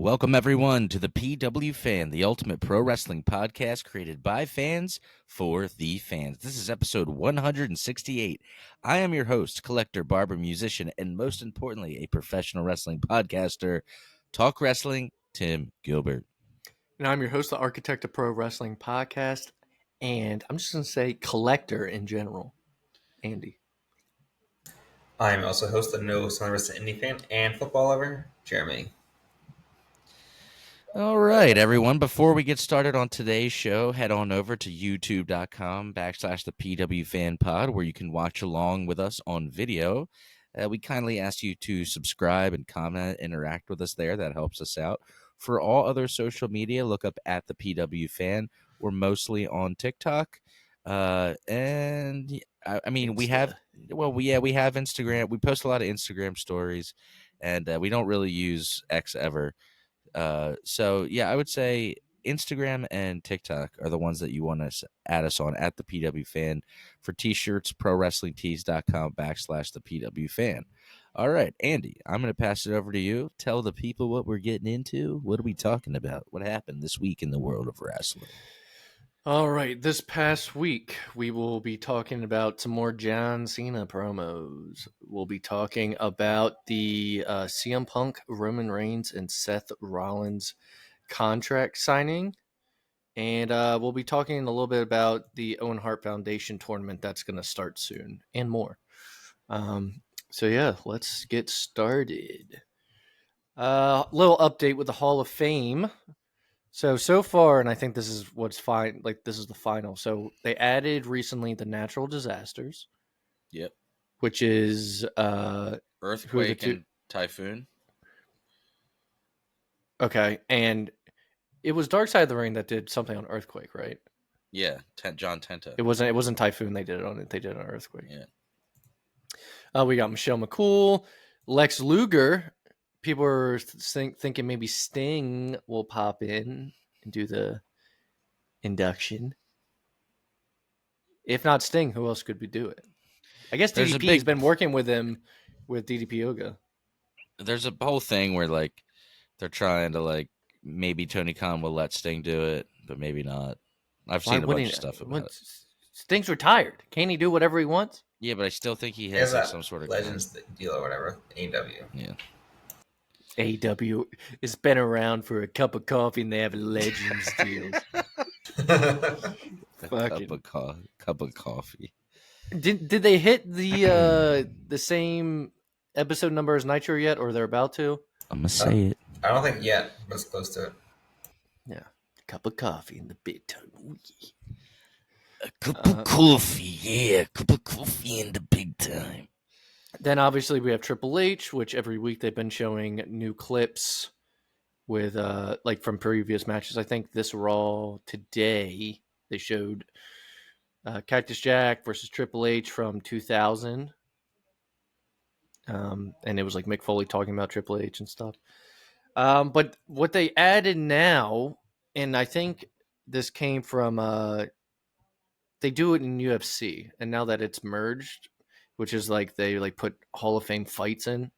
Welcome, everyone, to the PW Fan, the ultimate pro wrestling podcast created by fans for the fans. This is episode 168. I am your host, collector, barber, musician, and most importantly, a professional wrestling podcaster, Talk Wrestling, Tim Gilbert. And I'm your host, the Architect of Pro Wrestling Podcast, and I'm just going to say collector in general, Andy. I'm also host of No Son Wrestling Indie Fan and Football Lover, Jeremy. All right, everyone. Before we get started on today's show, head on over to youtube.com/the PW Fan Pod, where you can watch along with us on video. We kindly ask you to subscribe and comment, interact with us there. That helps us out. For all other social media, look up at the PW Fan. We're mostly on TikTok. And I mean, we have Instagram. We post a lot of Instagram stories, and we don't really use X ever. So yeah, I would say Instagram and TikTok are the ones that you want to add us on at the PW Fan. For t-shirts, prowrestlingtees.com/the PW Fan. All right, Andy, I'm going to pass it over to you. Tell the people what we're getting into. What are we talking about? What happened this week in the world of wrestling? All right, this past week, we will be talking about some more John Cena promos. We'll be talking about the CM Punk, Roman Reigns, and Seth Rollins contract signing. And we'll be talking a little bit about the Owen Hart Foundation tournament that's going to start soon and more. So yeah, let's get started. Little update with the Hall of Fame. So far, and I think this is what's fine. Like, this is the final. So they added recently the natural disasters. Yep. Which is earthquake and typhoon. Okay, and it was Dark Side of the Ring that did something on earthquake, right? Yeah, John Tenta. It wasn't typhoon. They did it on it. They did it on earthquake. Yeah. We got Michelle McCool, Lex Luger. People are thinking maybe Sting will pop in and do the induction. If not Sting, who else could we do it? I guess DDP has been working with him with DDP Yoga. There's a whole thing where like they're trying to like maybe Tony Khan will let Sting do it, but maybe not. I've seen a bunch of stuff about it. Sting's retired. Can't he do whatever he wants? Yeah, but I still think he has like some sort of Legends deal or whatever. AEW. Yeah. AEW has been around for a cup of coffee and they have Legends deals. Cup of coffee. Did they hit the same episode number as Nitro yet, or they're about to? I'm gonna say it. I don't think yet, but it's close to it. Yeah, cup of coffee in the big time. A cup of coffee, yeah, cup of coffee in the big time. Then obviously we have Triple H, which every week they've been showing new clips with like from previous matches. I think this Raw today they showed Cactus Jack versus Triple H from 2000. And it was like Mick Foley talking about Triple H and stuff. But what they added now, and I think this came from they do it in UFC, and now that it's merged, which is like they like put Hall of Fame fights in,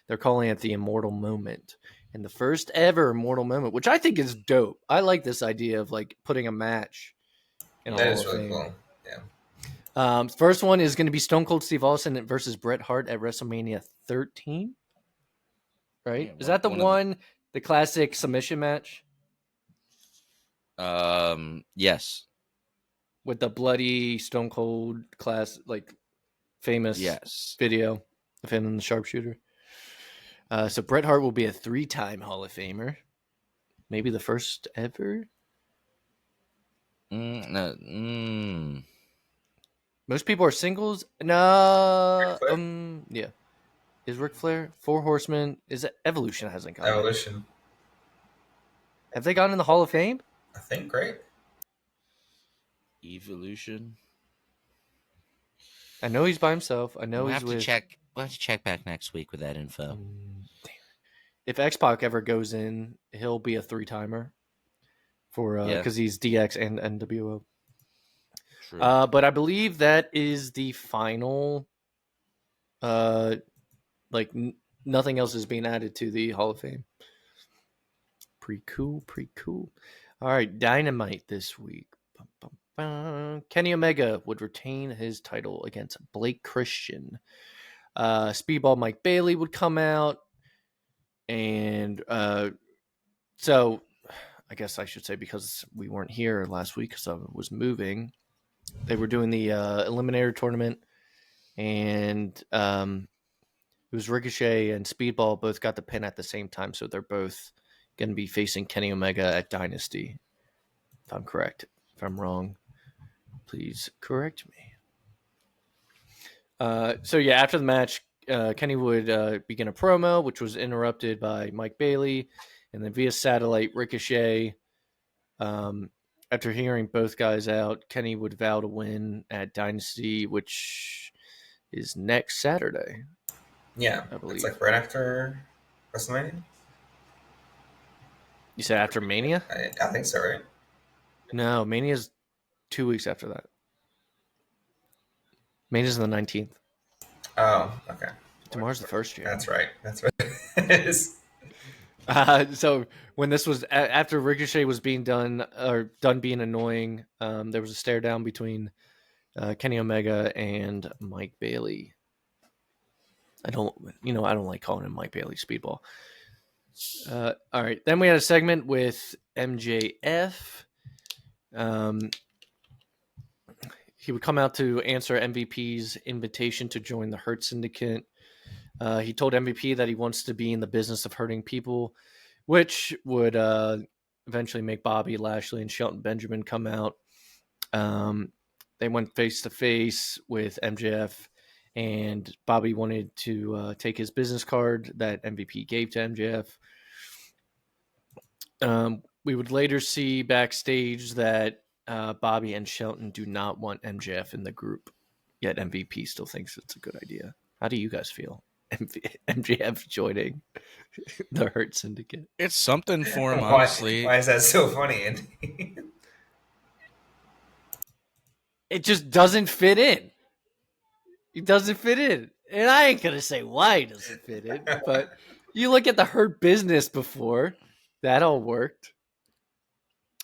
they're calling it the Immortal Moment. And the first ever Immortal Moment, which I think is dope. I like this idea of like putting a match in a Hall of Fame. Cool. Yeah. First one is going to be Stone Cold Steve Austin versus Bret Hart at WrestleMania 13. Right? Is that the classic submission match? Yes. With the bloody Stone Cold like famous video of him and the sharpshooter. So Bret Hart will be a 3-time Hall of Famer. Maybe the first ever? Most people are singles. No. Yeah. Is Ric Flair? 4 Horsemen. Is it Evolution hasn't gone? Evolution. Have they gone in the Hall of Fame? I think, right? Evolution. I know he's by himself. I know we'll he's with. We'll have to check back next week with that info. If X-Pac ever goes in, he'll be a 3-timer for because he's DX and NWO. True. But I believe that is the final. Nothing else is being added to the Hall of Fame. Pretty cool. All right, Dynamite this week. Bum, bum, bum. Kenny Omega would retain his title against Blake Christian. Speedball Mike Bailey would come out. And so I guess I should say, because we weren't here last week because I was moving, they were doing the Eliminator tournament. And it was Ricochet and Speedball both got the pin at the same time. So they're both going to be facing Kenny Omega at Dynasty. If I'm correct. If I'm wrong, please correct me. So yeah, after the match, Kenny would begin a promo, which was interrupted by Mike Bailey, and then via satellite, Ricochet. After hearing both guys out, Kenny would vow to win at Dynasty, which is next Saturday. Yeah, I believe. it's like right after WrestleMania. You said after Mania? I think so, right? No, Mania's 2 weeks after that. Mania's on the 19th. Oh, okay. Tomorrow's the first year. That's right. That's what it is. So when this was after Ricochet was being done being annoying, there was a stare down between Kenny Omega and Mike Bailey. I don't like calling him Mike Bailey Speedball. All right, then we had a segment with MJF. He would come out to answer MVP's invitation to join the Hurt Syndicate. He told MVP that he wants to be in the business of hurting people, which would eventually make Bobby Lashley and Shelton Benjamin come out. They went face-to-face with MJF, and Bobby wanted to take his business card that MVP gave to MJF. We would later see backstage that Bobby and Shelton do not want MJF in the group, yet MVP still thinks it's a good idea. How do you guys feel? MJF joining the Hurt Syndicate. It's something for him, honestly. Why is that so funny, Andy? It just doesn't fit in. It doesn't fit in. And I ain't going to say why it doesn't fit in, but you look at the Hurt Business before, that all worked.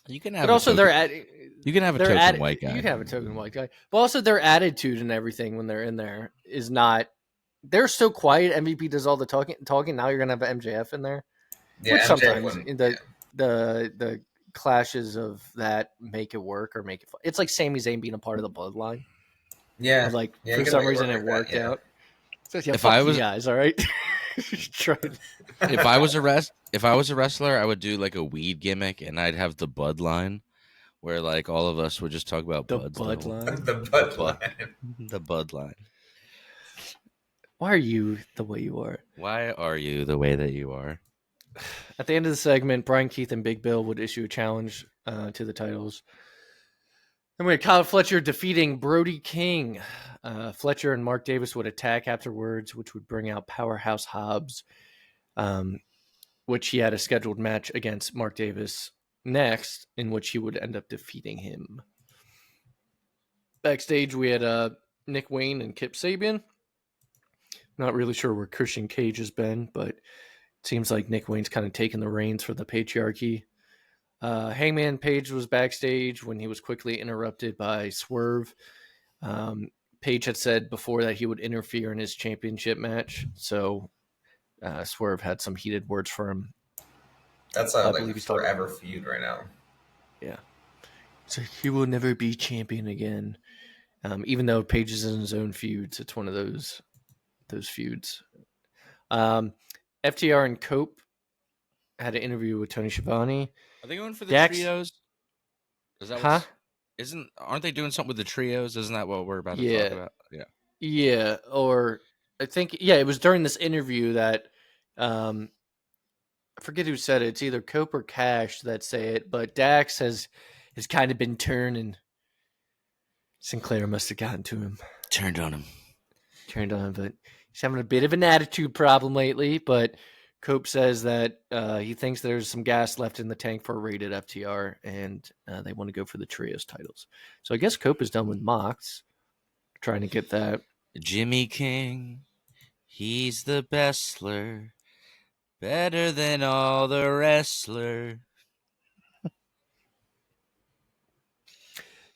You can have but also you can have a token white guy. You can have a token white guy. But also their attitude and everything when they're in there is not... They're so quiet. MVP does all the talking. Now you're going to have MJF in there. Yeah, which sometimes in the clashes of that make it work or make it fun. It's like Sami Zayn being a part of the bloodline. Yeah. For some reason it worked out. So, yeah, if I was guys, all right. if I was a wrestler, I would do like a weed gimmick and I'd have the bloodline where like all of us would just talk about the bloodline. The bloodline. The bloodline. Why are you the way you are? Why are you the way that you are? At the end of the segment, Brian Keith and Big Bill would issue a challenge to the titles. And we had Kyle Fletcher defeating Brody King. Fletcher and Mark Davis would attack afterwards, which would bring out Powerhouse Hobbs, which he had a scheduled match against Mark Davis next, in which he would end up defeating him. Backstage, we had Nick Wayne and Kip Sabian. Not really sure where Christian Cage has been, but it seems like Nick Wayne's kind of taken the reins for the patriarchy. Hangman Page was backstage when he was quickly interrupted by Swerve. Page had said before that he would interfere in his championship match, so Swerve had some heated words for him. That's a forever feud right now. Yeah. So he will never be champion again. Even though Page is in his own feuds, it's one of those feuds. FTR and Cope had an interview with Tony Schiavone. Are they going for the trios? Is that aren't they doing something with the trios? Isn't that what we're about to talk about? Yeah. Yeah, or I think it was during this interview that I forget who said it. It's either Cope or Cash that say it, but Dax has kind of been turning. Sinclair must have gotten to him. Turned on him, but he's having a bit of an attitude problem lately, but Cope says that he thinks there's some gas left in the tank for a rated FTR, and they want to go for the trios titles. So I guess Cope is done with Mox, trying to get that. Jimmy King, he's the bestler. Better than all the wrestler.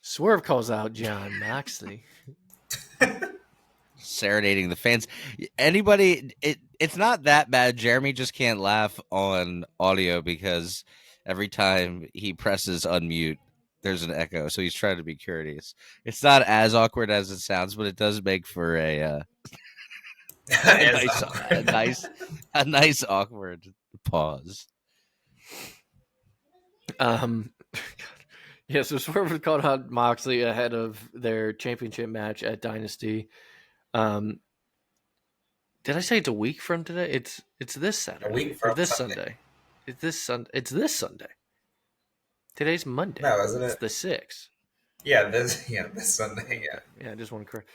Swerve calls out John Moxley. Serenading the fans. Anybody, it's not that bad. Jeremy just can't laugh on audio because every time he presses unmute, there's an echo. So he's trying to be courteous. It's not as awkward as it sounds, but it does make for a It's a awkward. nice awkward pause. Yeah, so Swerve called out Moxley ahead of their championship match at Dynasty. Did I say it's a week from today? It's this Saturday. A week or from this Sunday. Sunday. It's this Sunday. It's this Sunday. Today's Monday. No, isn't It's it? the 6th. Yeah, this Sunday. Yeah. Yeah, I just want to correct.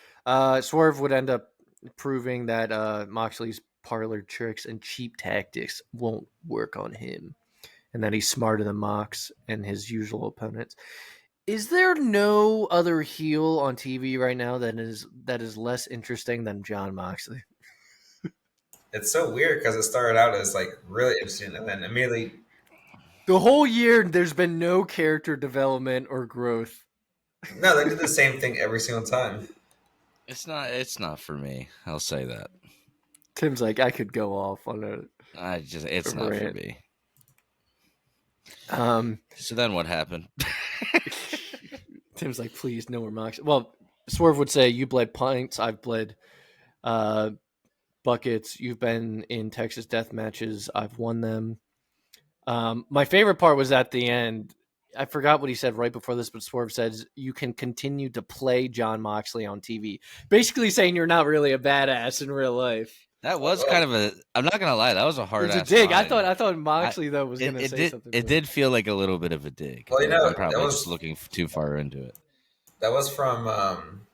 Swerve would end up proving that Moxley's parlor tricks and cheap tactics won't work on him, and that he's smarter than Mox and his usual opponents. Is there no other heel on TV right now that is less interesting than John Moxley? It's so weird because it started out as like really interesting, and then immediately The whole year, there's been no character development or growth. no, they did the same thing every single time. It's not for me. I'll say that. Tim's like, I could go off on It's not for rant. me. a. So then what happened? Tim's like, please, no more Moxley. Well, Swerve would say, you bled pints, I've bled buckets. You've been in Texas death matches, I've won them. My favorite part was at the end. I forgot what he said right before this, but Swerve says you can continue to play John Moxley on TV. Basically saying you're not really a badass in real life. That was kind of a. I'm not gonna lie. That was a It hard. was a dig. I thought Moxley though was going to say something. It did feel like a little bit of a dig. Well, I'm probably just looking too far into it. That was from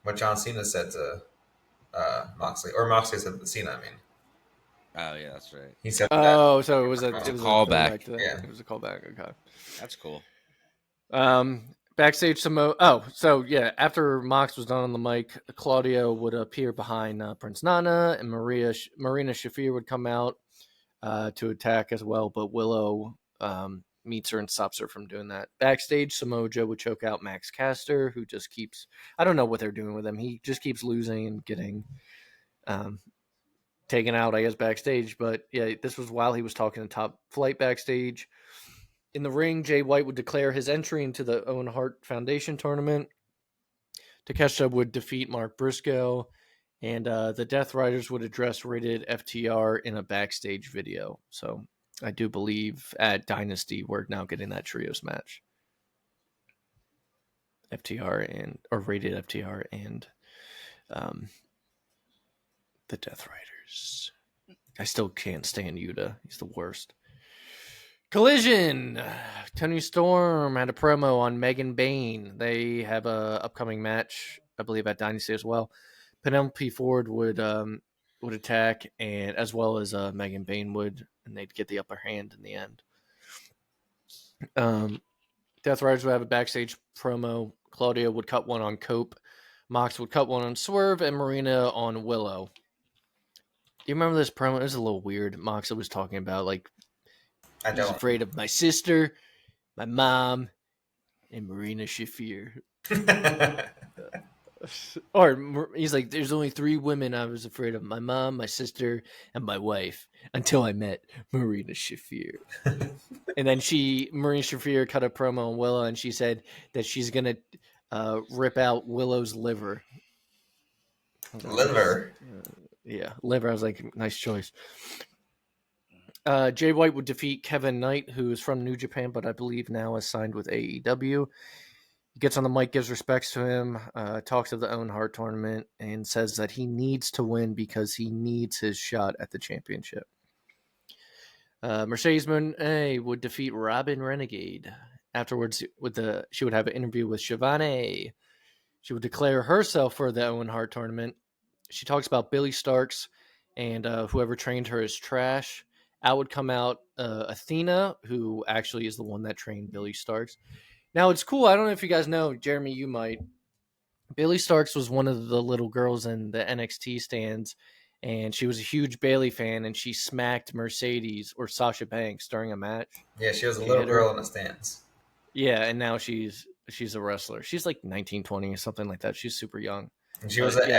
what John Cena said to Moxley, or Moxley said to Cena. I mean, Oh yeah, that's right. he said, Oh, so it was a callback. throwback to that. Yeah. It was a callback. Okay. That's cool. Backstage, after Mox was done on the mic, Claudio would appear behind Prince Nana, and Marina Shafir would come out to attack as well, but Willow meets her and stops her from doing that. Backstage, Samoa Joe would choke out Max Caster, who just keeps, I don't know what they're doing with him. He just keeps losing and getting taken out, I guess, backstage. But yeah, this was while he was talking to Top Flight backstage. In the ring, Jay White would declare his entry into the Owen Hart Foundation tournament. Takeshita would defeat Mark Briscoe, and the Death Riders would address Rated FTR in a backstage video. So I do believe at Dynasty we're now getting that trios match. Rated FTR and the Death Riders. I still can't stand Yuta. He's the worst. Collision. Tony Storm had a promo on Megan Bayne. They have a upcoming match, I believe, at Dynasty as well. Penelope Ford would attack, and as well as Megan Bayne would, and they'd get the upper hand in the end. Death Riders would have a backstage promo. Claudia would cut one on Cope. Mox would cut one on Swerve, and Marina on Willow. Do you remember this promo? It was a little weird. Mox was talking about like, I he's don't. afraid of my sister, my mom, and Marina Shafir. Or he's like, there's only 3 women I was afraid of: my mom, my sister, and my wife, until I met Marina Shafir. And then Marina Shafir cut a promo on Willow, and she said that she's going to rip out Willow's liver. Liver. Yeah, liver. I was like, nice choice. Jay White would defeat Kevin Knight, who is from New Japan, but I believe now is signed with AEW. He gets on the mic, gives respects to him, talks of the Owen Hart tournament, and says that he needs to win because he needs his shot at the championship. Mercedes Moné would defeat Robin Renegade. Afterwards, she would have an interview with Shivani. She would declare herself for the Owen Hart tournament. She talks about Billy Starks and whoever trained her is trash. Out would come out Athena, who actually is the one that trained Billy Starks. Now, it's cool. I don't know if you guys know, Jeremy, you might. Billy Starks was one of the little girls in the NXT stands, and she was a huge Bailey fan, and she smacked Mercedes or Sasha Banks during a match. Yeah, she was a She little hit her. girl in the stands. Yeah, and now she's a wrestler. She's like 19, 20 or something like that. She's super young. And she was at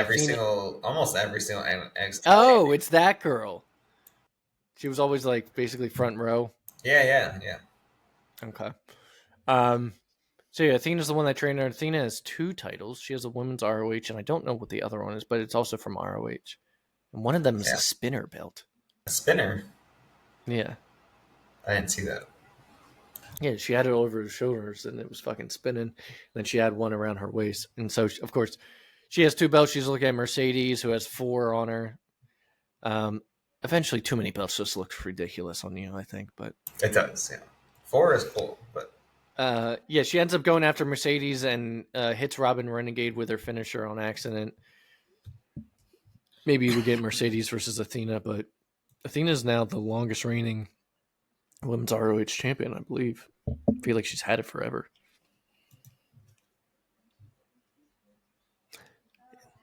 almost every single NXT. Oh, it's that girl. She was always like basically front row. Yeah. Okay. So yeah, Athena's the one that trained her. Athena has 2 titles. She has a women's ROH, and I don't know what the other one is, but it's also from ROH. And one of them is a spinner belt. A spinner? Yeah. I didn't see that. Yeah, she had it over her shoulders, and it was fucking spinning. And then she had one around her waist. And so, of course, she has 2 belts. She's looking at Mercedes, who has 4 on her. Eventually, too many belts just looks ridiculous on you, I think. But it does, yeah. 4 is cool, but yeah, she ends up going after Mercedes and hits Robin Renegade with her finisher on accident. Maybe we get Mercedes versus Athena, but Athena is now the longest reigning women's ROH champion, I believe. I feel like she's had it forever.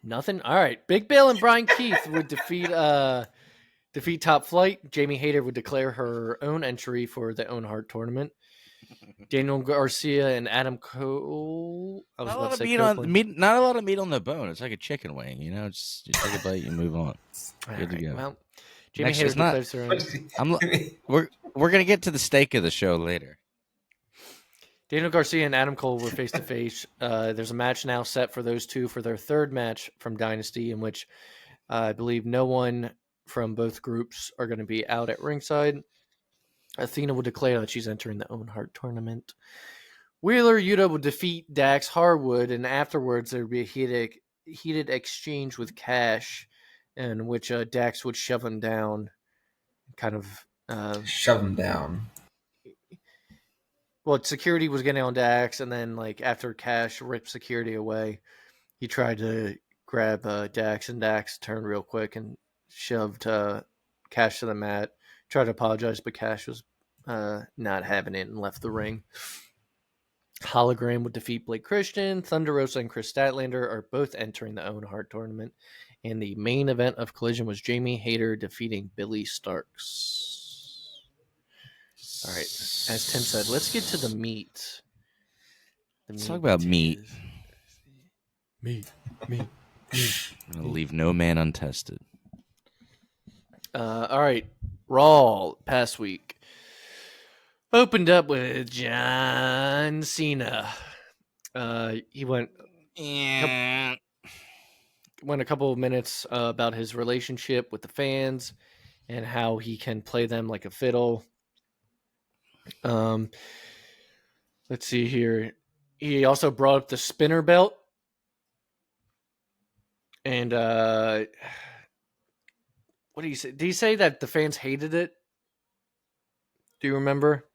Nothing. All right, Big Bill and Brian Keith would defeat Top Flight. Jamie Hayter would declare her own entry for the Own Heart tournament. Daniel Garcia and Adam Cole. Not a lot of meat on the bone. It's like a chicken wing, you know. Just you take a bite, you move on. Good to go. Well, Jamie Hayter declares her own. We're gonna get to the steak of the show later. Daniel Garcia and Adam Cole were face to face. There's a match now set for those two for their 3rd match from Dynasty, in which I believe no one from both groups are going to be out at ringside. Athena will declare that she's entering the Own Heart tournament. Wheeler Yuta will defeat Dax Harwood, and afterwards there would be a heated exchange with Cash, in which Dax would shove him down. Shove him down. Well, security was getting on Dax, and then like after Cash ripped security away, he tried to grab Dax, and Dax turned real quick and shoved Cash to the mat. Tried to apologize, but Cash was not having it and left the ring. Hologram would defeat Blake Christian. Thunder Rosa and Chris Statlander are both entering the Own Heart tournament. And the main event of Collision was Jamie Hayter defeating Billy Starks. All right, as Tim said, let's get to the meat. Let's talk about meat. Meat. I'm gonna leave no man untested. All right, Raw past week opened up with John Cena. He went a couple of minutes about his relationship with the fans and how he can play them like a fiddle. Let's see here. He also brought up the spinner belt. And what did he say? Did he say that the fans hated it? Do you remember?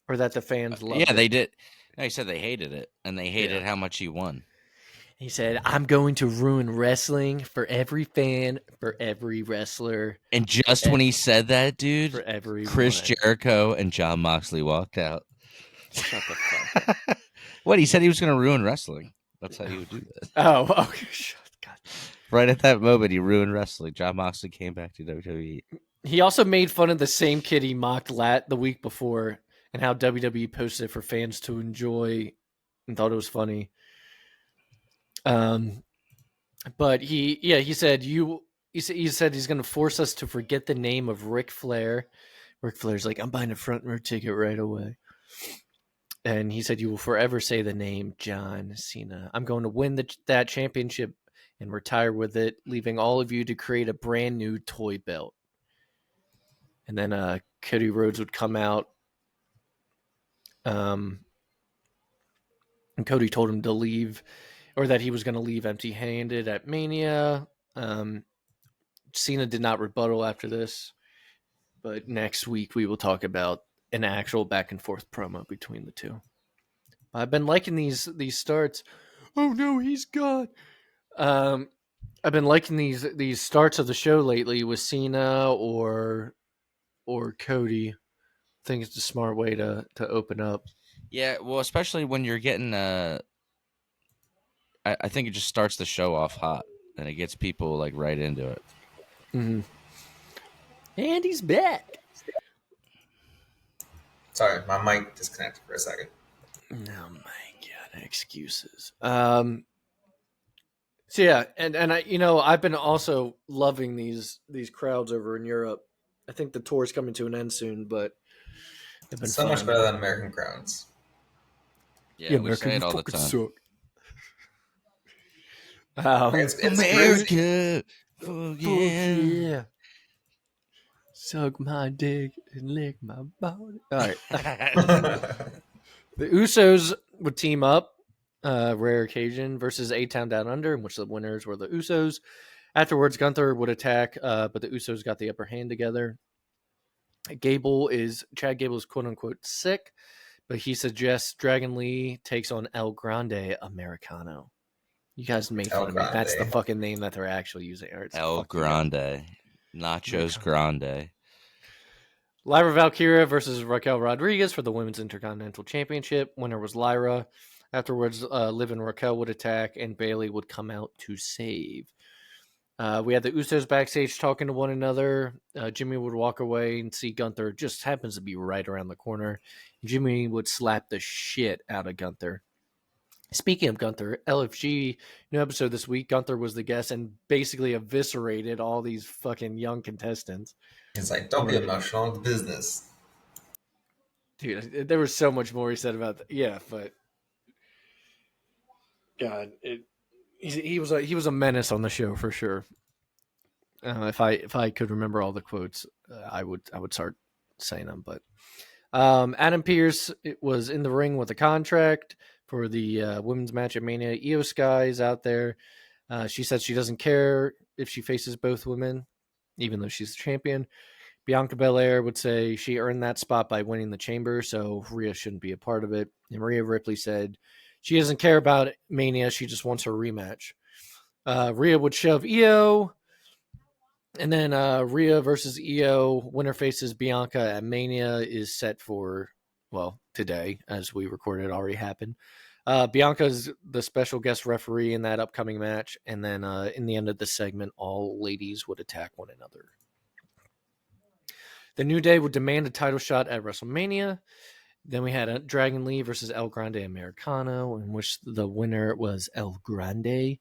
Or that the fans loved it? Yeah, they did. No, he said they hated it, and they hated how much he won. He said, I'm going to ruin wrestling for every fan, for every wrestler. And just when he said that, dude, for everyone. Chris Jericho and Jon Moxley walked out. Shut the fuck up. What? He said he was going to ruin wrestling. That's how he would do that. Oh, okay. God. Right at that moment, he ruined wrestling. Jon Moxley came back to WWE. He also made fun of the same kid he mocked the week before and how WWE posted it for fans to enjoy and thought it was funny. But he said he said he's going to force us to forget the name of Ric Flair. Ric Flair's like, I'm buying a front row ticket right away. And he said, you will forever say the name John Cena. I'm going to win that championship and retire with it, leaving all of you to create a brand new toy belt. And then Cody Rhodes would come out. And Cody told him to leave, or that he was going to leave empty-handed at Mania. Cena did not rebuttal after this. But next week we will talk about an actual back and forth promo between the two. I've been liking these starts. Oh no, he's gone. I've been liking these starts of the show lately with Cena or Cody. I think it's a smart way to open up. Yeah, well, especially when you're getting I think it just starts the show off hot. and it gets people like right into it. Mm-hmm. And he's back. Sorry, my mic disconnected for a second. Oh my god, excuses. So yeah, and I've been also loving these crowds over in Europe. I think the tour's coming to an end soon, but they've been So much fun. better than American crowds. Yeah, we say it all the fucking time. suck. It's America, Fuck yeah. yeah. Suck my dick and lick my body. All right. The Usos would team up, rare occasion, versus A-Town Down Under, in which the winners were the Usos. Afterwards, Gunther would attack, but the Usos got the upper hand together. Chad Gable is quote unquote sick, but he suggests Dragon Lee takes on El Grande Americano. You guys made fun of me. That's the fucking name that they're actually using. El Grande. Nachos Grande. Lyra Valkyria versus Raquel Rodriguez for the Women's Intercontinental Championship. Winner was Lyra. Afterwards, Liv and Raquel would attack, and Bayley would come out to save. We had the Usos backstage talking to one another. Jimmy would walk away and see Gunther just happens to be right around the corner. Jimmy would slap the shit out of Gunther. Speaking of Gunther, LFG, new episode this week, Gunther was the guest and basically eviscerated all these fucking young contestants. It's like, don't be emotional, it's business. Dude, there was so much more he said about that. Yeah, but God, he was a menace on the show for sure. If I could remember all the quotes, I would start saying them. But Adam Pearce was in the ring with a contract for the women's match at Mania. Io Sky is out there. She said she doesn't care if she faces both women, even though she's the champion. Bianca Belair would say she earned that spot by winning the chamber, so Rhea shouldn't be a part of it. And Rhea Ripley said she doesn't care about Mania, she just wants her rematch. Rhea would shove Io, and then Rhea versus Io, winner faces Bianca at Mania is set for, well, today, as we recorded, already happened. Bianca's the special guest referee in that upcoming match, and then in the end of the segment, all ladies would attack one another. The New Day would demand a title shot at WrestleMania. Then we had a Dragon Lee versus El Grande Americano, in which the winner was El Grande.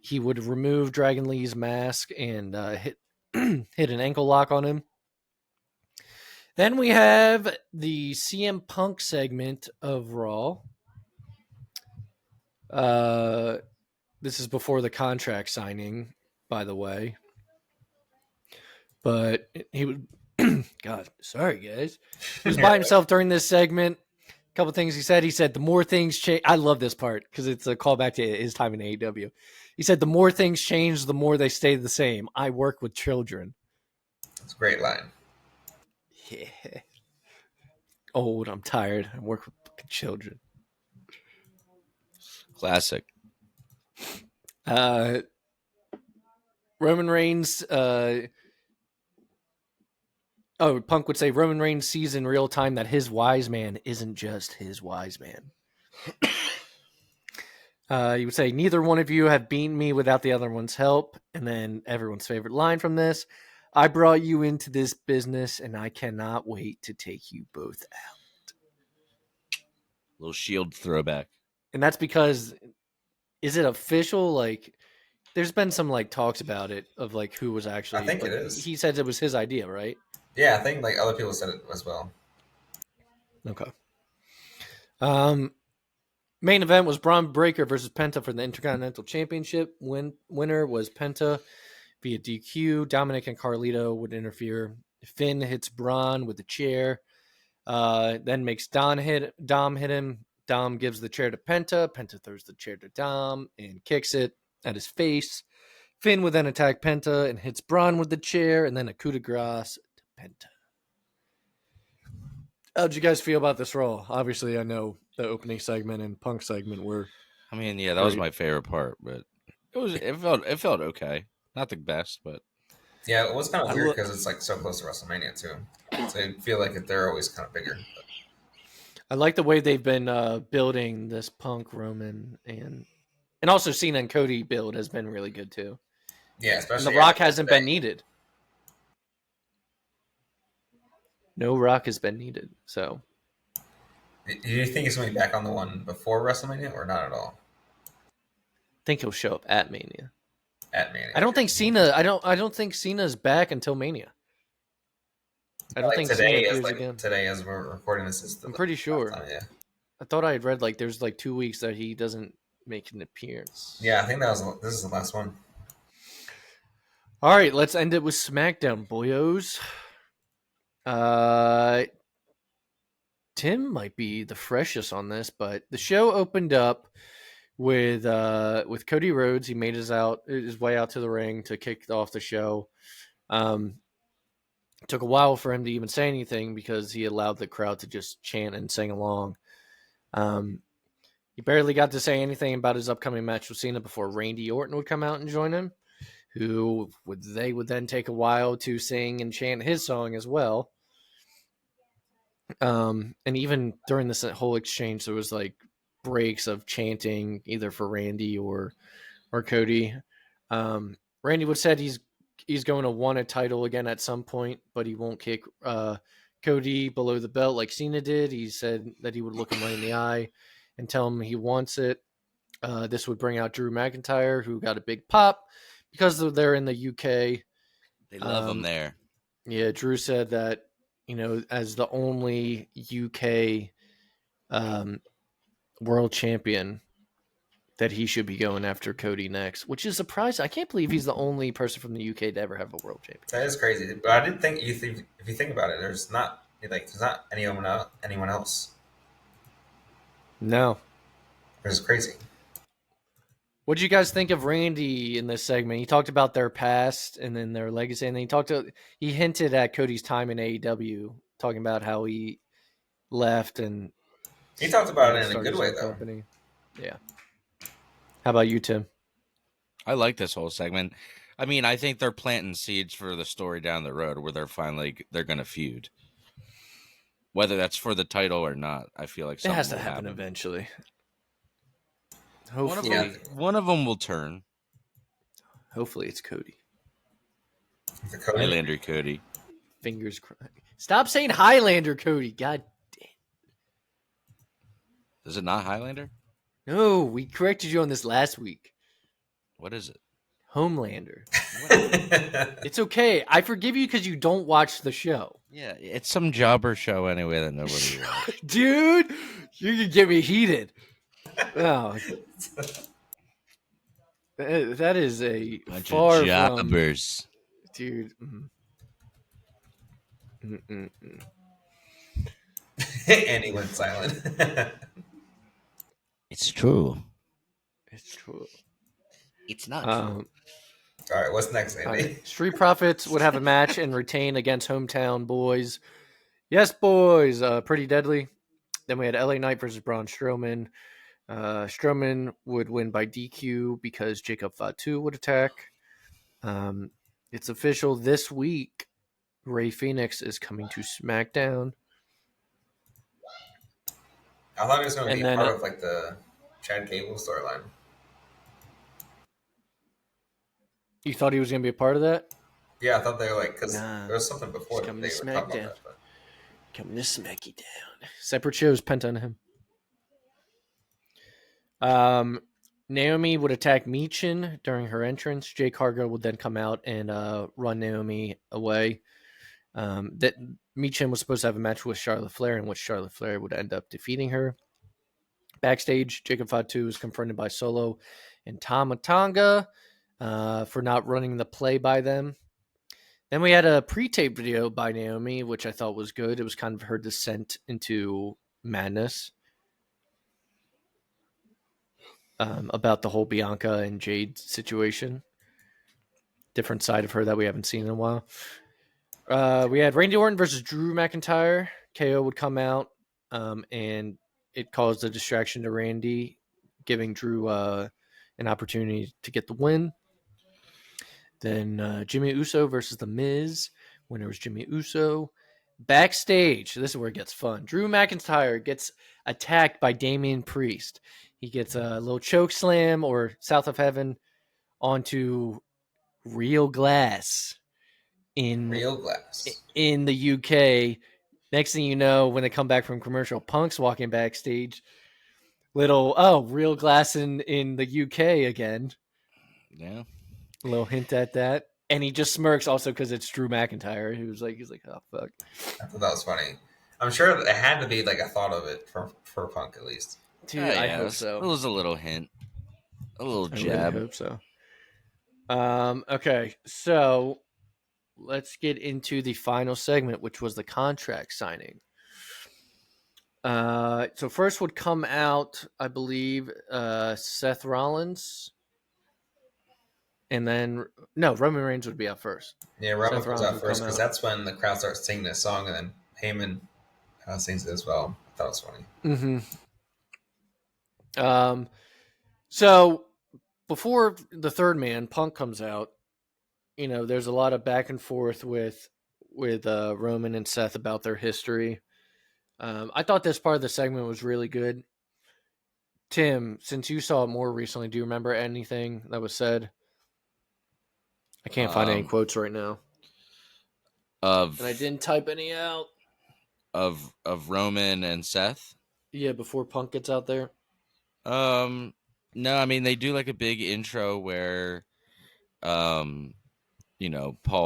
He would remove Dragon Lee's mask and hit an ankle lock on him. Then we have the CM Punk segment of Raw. This is before the contract signing, by the way. But he would, God, sorry guys. He was by himself during this segment. A couple things he said. He said, the more things change. I love this part because it's a callback to his time in AEW. He said, the more things change, the more they stay the same. I work with children. That's a great line. Yeah. Old, I'm tired. I work with children. Classic. Roman Reigns, Punk would say Roman Reigns sees in real time that his wise man isn't just his wise man. He would say, neither one of you have beaten me without the other one's help. And then everyone's favorite line from this, I brought you into this business and I cannot wait to take you both out. Little Shield throwback. And that's because, is it official? Like, there's been some like talks about it of like who was actually. I think like, it is. He said it was his idea, right? Yeah, I think like other people said it as well. Okay. Main event was Braun Breaker versus Penta for the Intercontinental Championship. Winner was Penta via DQ. Dominic and Carlito would interfere. Finn hits Braun with the chair. Then makes Dom hit him. Dom gives the chair to Penta. Penta throws the chair to Dom and kicks it at his face. Finn would then attack Penta and hits Braun with the chair, and then a coup de grace to Penta. How'd you guys feel about this Raw? Obviously, I know the opening segment and Punk segment were. I mean, yeah, that was my favorite part, but it felt okay. Not the best, but yeah, it was kind of weird because it's like so close to WrestleMania too. So I feel like they're always kind of bigger. But. I like the way they've been building this Punk, Roman, and And also Cena and Cody build has been really good too. Yeah, And especially The Rock after hasn't today. been needed. No Rock has been needed. So Do you think he's going to be back on the one before WrestleMania or not at all? I think he'll show up at Mania. At Mania. I don't think Cena. I don't think Cena's back until Mania. I don't think Cena appears again. Today as we're recording this is I'm pretty sure. time, yeah. I thought I had read like there's like 2 weeks that he doesn't make an appearance. Yeah, I think this is the last one. All right, let's end it with SmackDown, boyos. Tim might be the freshest on this, but the show opened up with Cody Rhodes. He made his way out to the ring to kick off the show. It took a while for him to even say anything because he allowed the crowd to just chant and sing along. He barely got to say anything about his upcoming match with Cena before Randy Orton would come out and join him, they would then take a while to sing and chant his song as well. And even during this whole exchange, there was like breaks of chanting either for Randy or Cody. Randy would said he's going to want a title again at some point, but he won't kick Cody below the belt like Cena did. He said that he would look him right in the eye and tell him he wants it. This would bring out Drew McIntyre, who got a big pop because they're in the UK. They love him there. Yeah, Drew said that, as the only UK world champion, that he should be going after Cody next, which is surprising. I can't believe he's the only person from the UK to ever have a world champion. That is crazy. But I didn't think if you think about it, there's not anyone else. No. It's crazy. What did you guys think of Randy in this segment? He talked about their past and then their legacy, and then he hinted at Cody's time in AEW, talking about how he left and he talked about it in a good way, though. Company. Yeah. How about you, Tim? I like this whole segment. I mean, I think they're planting seeds for the story down the road where they're going to feud. Whether that's for the title or not, I feel like it has to happen eventually. Hopefully, one of them will turn. Hopefully, it's Cody. Highlander Cody. Fingers crossed. Stop saying Highlander Cody. God damn. Is it not Highlander? No, we corrected you on this last week. What is it? Homelander. It's okay. I forgive you because you don't watch the show. Yeah, it's some jobber show anyway that nobody watches. Dude, you can get me heated. Oh, that is a bunch far of jobbers, dude. And he went silent. It's true. It's true. It's not true. All right, what's next, Andy? Right. Street Profits would have a match and retain against Hometown Boys. Yes, boys. Pretty Deadly. Then we had LA Knight versus Braun Strowman. Strowman would win by DQ because Jacob Fatu would attack. It's official this week. Rey Fenix is coming to SmackDown. I thought it was going to be part of like the Chad Gable storyline. You thought he was going to be a part of that? Yeah, I thought they were like, because there was something before that they were talking about that. Coming to smack you down. Separate shows, Penta and him. Naomi would attack Michin during her entrance. Jake Hargo would then come out and run Naomi away. That Michin was supposed to have a match with Charlotte Flair, in which Charlotte Flair would end up defeating her. Backstage, Jacob Fatu was confronted by Solo and Tama Tonga for not running the play by them. Then we had a pre-tape video by Naomi, which I thought was good. It was kind of her descent into madness. About the whole Bianca and Jade situation. Different side of her that we haven't seen in a while. We had Randy Orton versus Drew McIntyre. KO would come out, and it caused a distraction to Randy, giving Drew an opportunity to get the win. Then Jimmy Uso versus The Miz. Winner was Jimmy Uso. Backstage, this is where it gets fun. Drew McIntyre gets attacked by Damian Priest. He gets a little choke slam or South of Heaven onto real glass in Real glass. in the UK. Next thing you know, when they come back from commercial, Punk's walking backstage. Real glass in the UK again. Yeah. A little hint at that. And he just smirks also because it's Drew McIntyre. He's like, oh fuck. I thought that was funny. I'm sure it had to be like a thought of it for Punk at least. Dude, Oh, yeah, I hope so. It was a little hint. A little jab. I really hope so. Okay, so let's get into the final segment, which was the contract signing. So first would come out, I believe, Seth Rollins. And then, no, Roman Reigns would be out first. Yeah, Roman Seth comes Rollins out first because that's when the crowd starts singing this song, and then Heyman sings it as well. I thought it was funny. Mm-hmm. So before the third man, Punk comes out, there's a lot of back and forth with Roman and Seth about their history. I thought this part of the segment was really good. Tim, since you saw it more recently, do you remember anything that was said? I can't find any quotes right now. And I didn't type any out. Of Roman and Seth? Yeah, before Punk gets out there. No, I mean they do like a big intro where Paul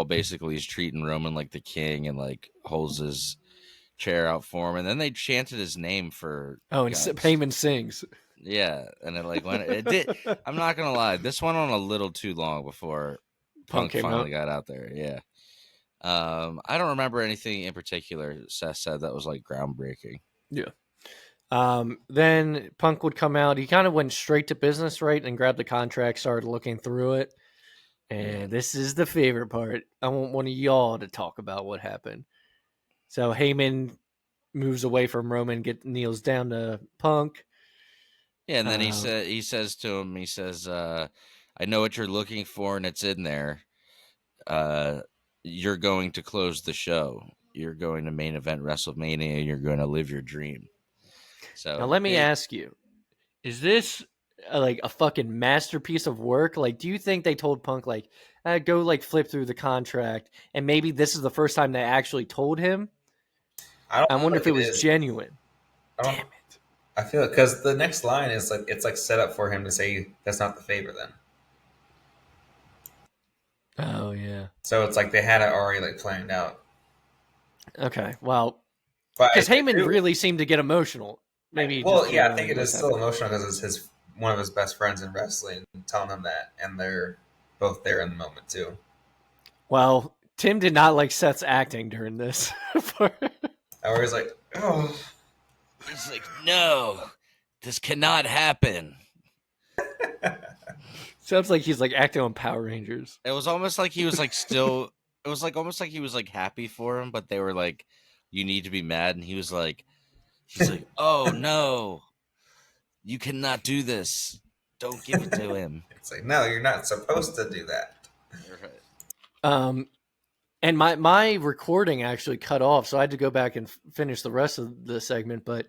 basically is treating Roman like the king and like holds his chair out for him, and then they chanted his name for and Heyman sings. Yeah, and it like when it did. I'm not gonna lie, this went on a little too long before Punk finally got out there. Yeah. I don't remember anything in particular Seth said that was like groundbreaking. Yeah. Then Punk would come out. He kind of went straight to business, right, and grabbed the contract, started looking through it. And this is the favorite part. I want one of y'all to talk about what happened. So Heyman moves away from Roman, kneels down to Punk. Yeah, and then he says to him, I know what you're looking for, and it's in there. You're going to close the show. You're going to main event WrestleMania. You're going to live your dream. So now let me ask you, is this like a fucking masterpiece of work? Like, do you think they told Punk like, go like flip through the contract, and maybe this is the first time they actually told him? I wonder if it was genuine. Damn it. I feel it because the next line is like it's like set up for him to say that's not the favor then. Oh yeah. So it's like they had it already like planned out. Okay, well, because Heyman really seemed to get emotional. Maybe. Well, yeah, I think it is still emotional because it's one of his best friends in wrestling telling him that, and they're both there in the moment too. Well, Tim did not like Seth's acting during this. I was like, oh. He's like, no, this cannot happen. Sounds like he's like acting on Power Rangers. It was almost like he was like still. It was like almost like he was like happy for him, but they were like, "You need to be mad," and he's like, "Oh no, you cannot do this. Don't give it to him." It's like, no, you're not supposed to do that. Right. And my recording actually cut off, so I had to go back and finish the rest of the segment. But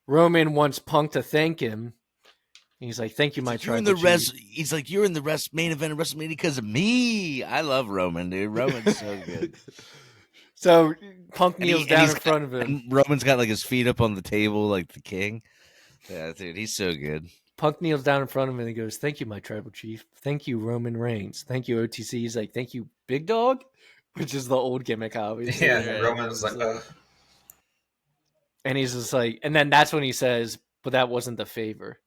Roman wants Punk to thank him. He's like, "Thank you, my tribal chief." He's like, "You're in the main event of WrestleMania because of me." I love Roman, dude. Roman's so good. So Punk kneels down in front of him. And Roman's got like his feet up on the table like the king. Yeah, dude, he's so good. Punk kneels down in front of him and he goes, "Thank you, my tribal chief. Thank you, Roman Reigns. Thank you, OTC." He's like, "Thank you, Big Dog," which is the old gimmick, obviously. Yeah, Roman was like, and he's just like, and then that's when he says, "But that wasn't the favor."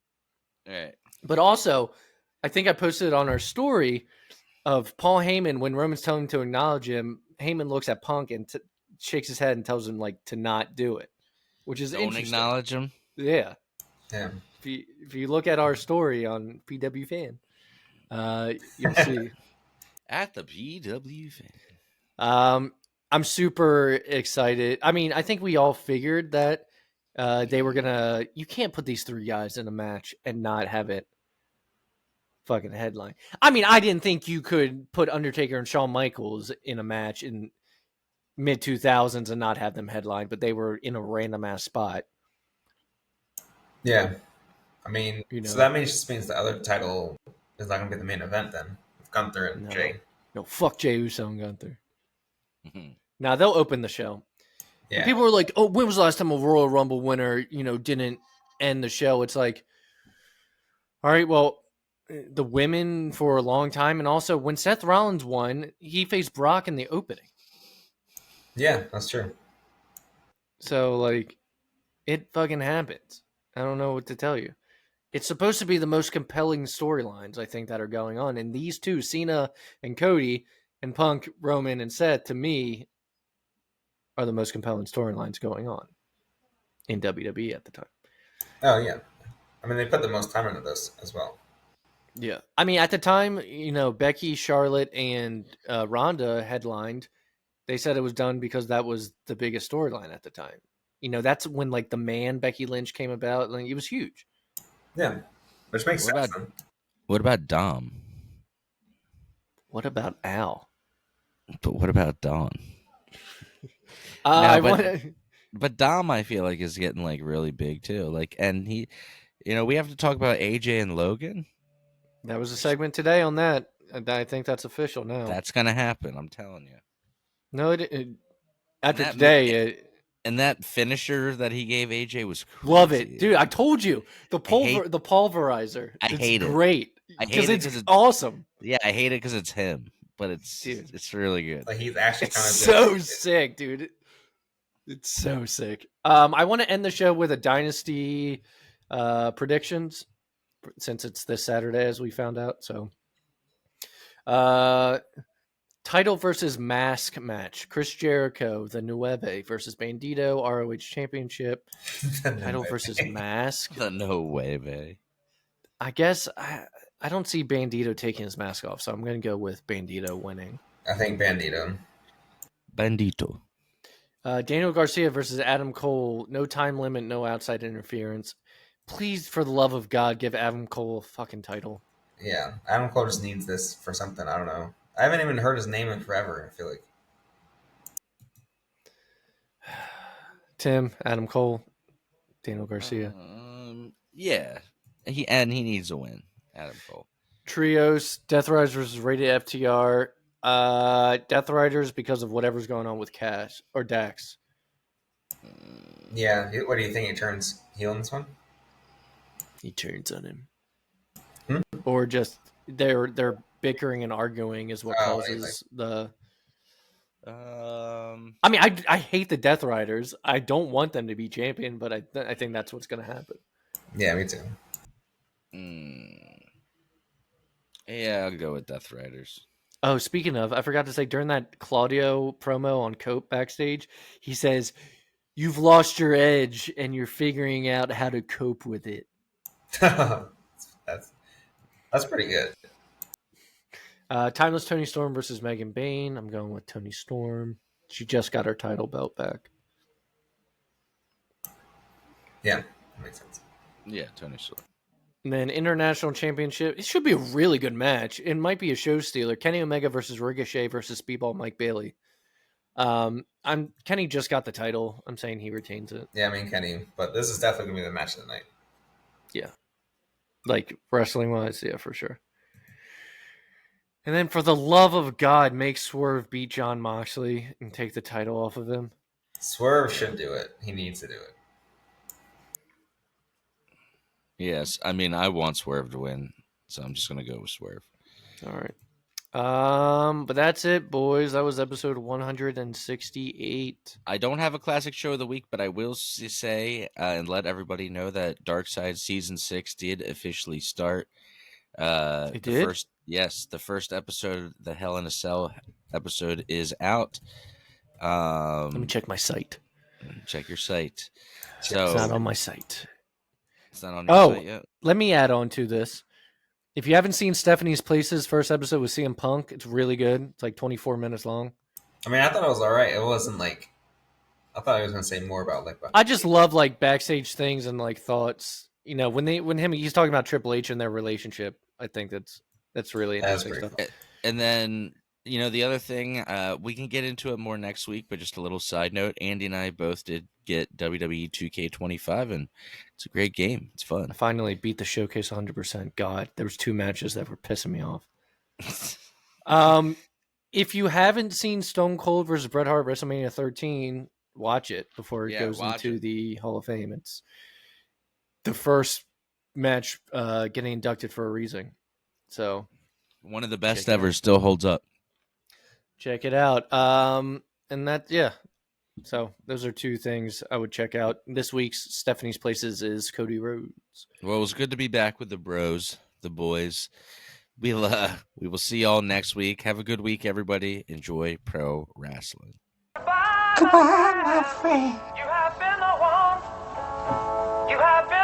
All right. But also, I think I posted it on our story of Paul Heyman when Roman's telling him to acknowledge him. Heyman looks at Punk and shakes his head and tells him like to not do it, which is interesting. Don't acknowledge him. Yeah. Yeah. If you look at our story on PW Fan, you'll see at the PW Fan. I'm super excited. I mean, I think we all figured that they were gonna. You can't put these three guys in a match and not have it fucking headline. I mean, I didn't think you could put Undertaker and Shawn Michaels in a match and mid 2000s and not have them headline, but they were in a random ass spot. Yeah. I mean, You know. so that just means the other title is not going to be the main event then, with Gunther and Jay. No, fuck Jey Uso and Gunther. Mhm. Now they'll open the show. Yeah. And people are like, "Oh, when was the last time a Royal Rumble winner, didn't end the show?" It's like, all right, well, the women for a long time, and also when Seth Rollins won, he faced Brock in the opening. Yeah, that's true. So like, it fucking happens. I don't know what to tell you. It's supposed to be the most compelling storylines, I think, that are going on. And these two, Cena and Cody, and Punk, Roman, and Seth, to me, are the most compelling storylines going on in WWE at the time. Oh, yeah. I mean, they put the most time into this as well. Yeah. I mean, at the time, Becky, Charlotte, and Ronda headlined. They said it was done because that was the biggest storyline at the time. That's when, like, the man Becky Lynch came about. Like, it was huge. Yeah, which makes What sense. about what about Dom? What about Al? But what about Dawn? But Dom, I feel like, is getting like really big too. Like, and he, we have to talk about AJ and Logan. That was a segment today on that. And I think that's official now. That's gonna happen. I'm telling you. No, after today. And that finisher that he gave AJ was crazy. Love it, dude. I told you the pulverizer. I hate it. Great because it's awesome. Yeah, I hate it because it's him, but it's really good. Like, he's actually kind of so sick, dude. It's so sick. I want to end the show with a dynasty predictions since it's this Saturday, as we found out. So, title versus mask match: Chris Jericho, the Nueve versus Bandito, ROH Championship. Title versus mask. The no way, babe. I guess I don't see Bandito taking his mask off, so I'm going to go with Bandito winning. I think Bandito. Daniel Garcia versus Adam Cole. No time limit, no outside interference. Please, for the love of God, give Adam Cole a fucking title. Yeah, Adam Cole just needs this for something. I don't know. I haven't even heard his name in forever, I feel like. Tim, Adam Cole, Daniel Garcia. Yeah. He needs a win, Adam Cole. Trios, Death Riders versus Rated FTR. Death Riders because of whatever's going on with Cash or Dax. Yeah, what do you think? He turns heel in this one? He turns on him. Or just they're bickering and arguing is what causes the... I mean, I hate the Death Riders. I don't want them to be champion, but I think that's what's going to happen. Yeah, me too. Yeah, I'll go with Death Riders. Oh, speaking of, I forgot to say, during that Claudio promo on Cope backstage, he says, "You've lost your edge and you're figuring out how to cope with it." That's pretty good. Timeless Tony Storm versus Megan Bayne. I'm going with Tony Storm. She just got her title belt back. Yeah, that makes sense. Yeah, Tony Storm. And then International Championship. It should be a really good match. It might be a show stealer. Kenny Omega versus Ricochet versus Speedball Mike Bailey. Kenny just got the title. I'm saying he retains it. Yeah, I mean Kenny, but this is definitely gonna be the match of the night. Yeah, like wrestling wise, yeah, for sure. And then, for the love of God, make Swerve beat Jon Moxley and take the title off of him. Swerve should do it. He needs to do it. Yes, I mean, I want Swerve to win, so I'm just going to go with Swerve. All right. But that's it, boys. That was episode 168. I don't have a classic show of the week, but I will say and let everybody know that Dark Side Season 6 did officially start. It did? The first episode, the Hell in a Cell episode, is out. Let me check my site. Check your site. It's not on my site. It's not on your site yet? Let me add on to this. If you haven't seen Stephanie's Places first episode with CM Punk, it's really good. It's like 24 minutes long. I mean, I thought it was all right. It wasn't like... I thought I was going to say more about like... I just love like backstage things and like thoughts. You know, when he's talking about Triple H and their relationship, I think that's really interesting stuff. And then The other thing, we can get into it more next week, but just a little side note, Andy and I both did get WWE 2K25, and it's a great game. It's fun. I finally beat the showcase 100%. God, there was 2 matches that were pissing me off. If you haven't seen Stone Cold versus Bret Hart WrestleMania 13, watch it before it goes into the Hall of Fame. It's the first match getting inducted for a reason. So one of the best ever, still holds up. Check it out. And that, yeah. So those are 2 things I would check out. This week's Stephanie's Places is Cody Rhodes. Well, it was good to be back with the bros, the boys. We will see y'all next week. Have a good week, everybody. Enjoy pro wrestling. Goodbye, my friend. You have been the one. You have been